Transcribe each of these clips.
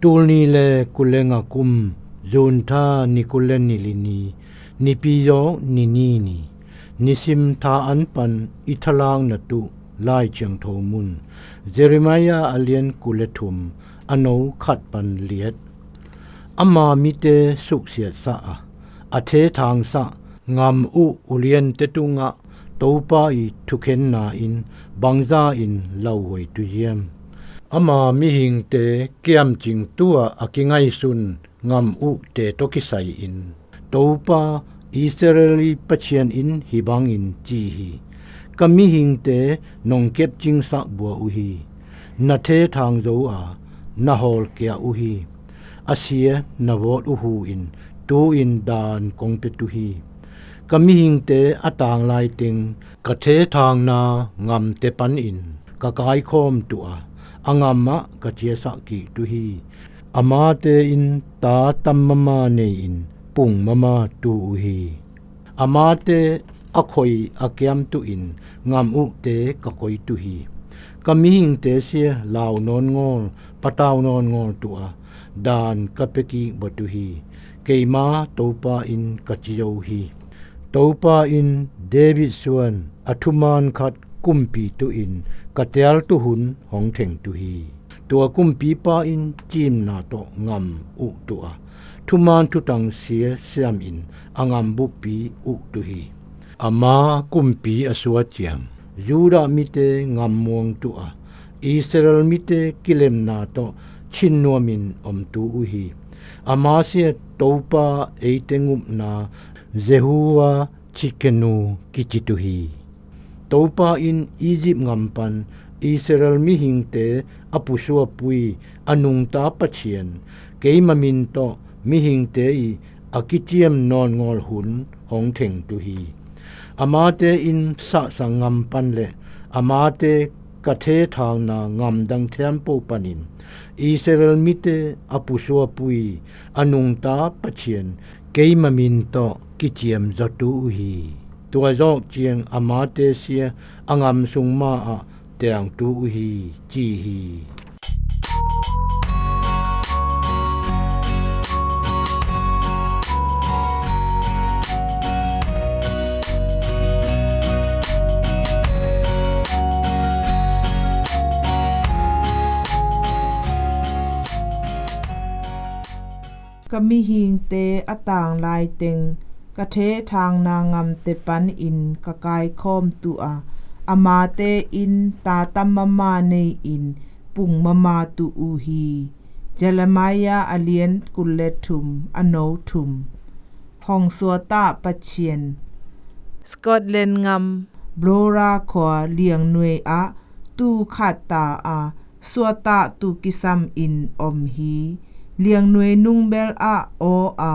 ตูลนีเลกุเลงกุมจูนทานิกุเลนิลินีนิปิโยนินีนีนิสิมทาอันปันอิทลางนตุลายเจียงโทมุนเจเรมายาอเลียนกุเลทุมอโนขัดปันเลียดอามามิเตสุกเสียสะอเททางสะงามอุเลียนเตตุงะโตปาอิทุเข็นนาอินบังซาอินลาวไวตุเยมอามามิหิงเตเกียมจิงตัวอากิไงสุนงามเตตกิไซอินโตปาอิสราเอลีปะเชียนอินฮิบังอินจีฮีกะมิหิงเตนงเก็บจิงสะบัวอุฮีนาเททางโซอานาฮอลเกียอุฮีอาเซียนาวอดอุฮูอินตูอินดานกงเปตุฮีกะมิหิงเตอตางลายติงกะเททางนางามเตปันอินกะกายคอมตัวอางามะกะเจสะกิตุฮีอามาเตอินตาตัมมะมาเนอินปุงมะมาตูอุฮีอามาเตอคอยอาเกียมตุอินงามเตกะคอยตุฮีกะมิหิงเตเสียลาวนอนงอลปะตาวนอนงอลตัวดานกะเปกิบตุฮีเกมาโตปาอินกะจิโยฮีโตปาอินเดวิดสวนอธุมานขัดกุมปีตุอินกะเตลตุหุนหองเถงตุฮีตัวกุมปีปาอินจีมนาโตงามตัวทุมานทุตังเสียเสียมอินอางามบุปีตุฮีอามากุมปีอสวเจียมยูดามิเตงามมวงตัวอิสราเอลมิเตกิเลมนาโตชินนัวมินอมตูอุฮีอามาเสียโตปาเอเตงุมนาเจฮูวาชิเกนูกิจิตุฮีโตปาอินอียิปต์งามปันอิสราเอลมิหิงเตอปุชัวปุยอนุงตาปะเชียนเกยมมินโตมิหิงเตอีอากิเจียมนอนงอลหุนหองเถงตุฮีอามาเตอินสะสังงามปันเลอามาเตกะเททางนางามดังเทียมโปปันินอิสราเอลมิเตอปุชัวปุยอนุงตาปะเชียนเกยมมินโตกิเจียมจตุฮีตัวจอกเจียงอามาเตเสียอางามสุงมาอะเตียงตุฮีจีฮีกะมิหิงเตอตางลายเต็งกะเททางนางามเตปันอินกะกายคอมตัวอามาเตอินตาตัมมะมาเนอินปุงมะมาตุอูฮีเจเลมายาอเลียนกุเลทุมอโนทุมห้องสัวตาปะเชียนสกอตแลนด์งามบลราขวเลียงหน่วยอะตูขัดตาอาสัวตาตูกิซัมอินอมฮีเลียงหน่วยนุ่งเบลอะโออา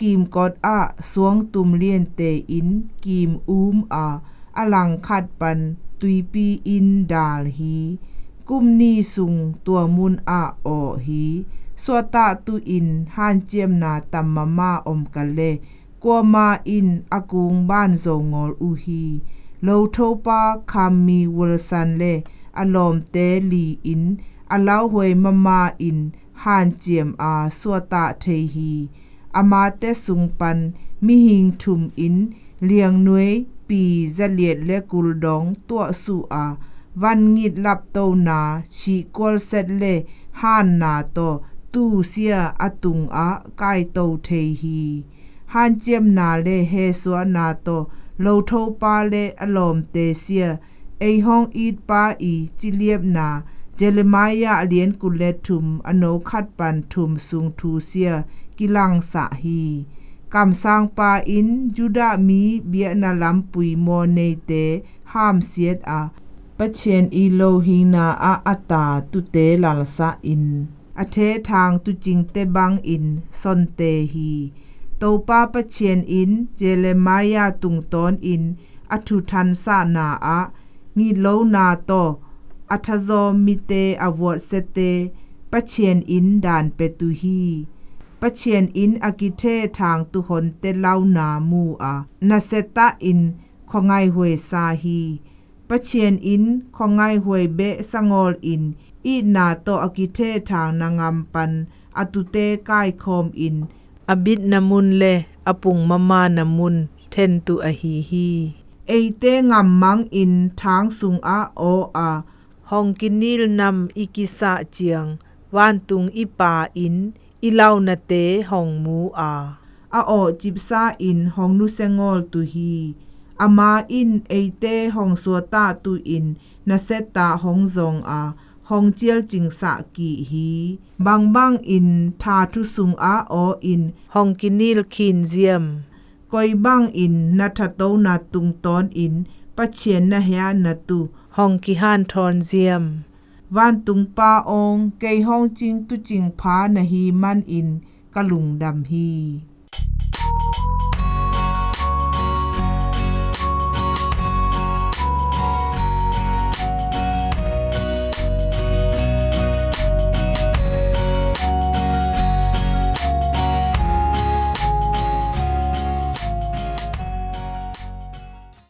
กิมกอดอะสวงตุมเลียนเตอินกิมอลังขัดปันตุยปีอินดาลฮีกุมนีสุงตัวมุนอะโอฮีสวตะตุอินหานเจียมนาตัมมะมาอมกันเลกัวมาอินอากุงบ้านโซงอลอูฮีโลโทปาคามีวลซันเลอลอมเตลีอินอลาวหวยมะมาอินหานเจียมสวตะเทฮีอามาเตสุงปันมิหิงทุมอินเลียงหน่วยปีจะเลียดและกุลดองตัวสุวันงิดลับโตนาชีกวลเซตเลห่านนาโตตู้เสียอตุงกายโตเทฮีห่านเจียมนาเลเฮสวนาโตโลโทปาเลอลอมเตเสียไอห้องอีดปาจิเลียบนาเจเลมายาเลียนกุเลทุมอโนคัดปันทุมสุงทูเสียกิลังสะฮีกำสร้างปาอินจุดามีเบียนาลัมปุยโมเนเตห้ามเสียดปะเชนอีโลหินาอัตตาตุเตลาลสะอินอเททางตุจิงเตบังอินซอนเตฮีโตปาปะเชนอินเจเลมายาตุงตอนอินอทุทันสะนางีโลนาโตอัทโซมิเตอวอดเซเตปะเชนอินดานเปตุฮีปะเชียนอินอากิเททางตุหนเตเล่านามูนาเซตาอินของไงหวยซาฮีโ ปะเชียนอินของไงหวยเบะสงอลอินอีนาโตอกิเททางนางามปันอตุเตกายคอมอินอบิดนามุนเลอปุงมามานามุนเทนตุอหีฮีเอเตงามมังอินทางสุงอาโออาฮองกินิลนำอิกิสะเจียงวานตุงอิปาอินอิลาวนาเตฮองมูอาโอจิบซาอินฮองนุเซงอลตุฮีอามาอินเอเตฮองสัวตาตุอินนาเซตาฮองซงอาฮองเจียลจิงสะกีฮีบังอินทาทุสุงอาโออินฮองกินิลคินเจียมกอยบังอินนัทโตนาตุงตอนอินปะเชียนนะเฮียนาตุฮองกิฮันทอนเจียมวานตุงปาองเกยฮองจิงตุจิงพานะฮีมันอินกะลุงดำฮี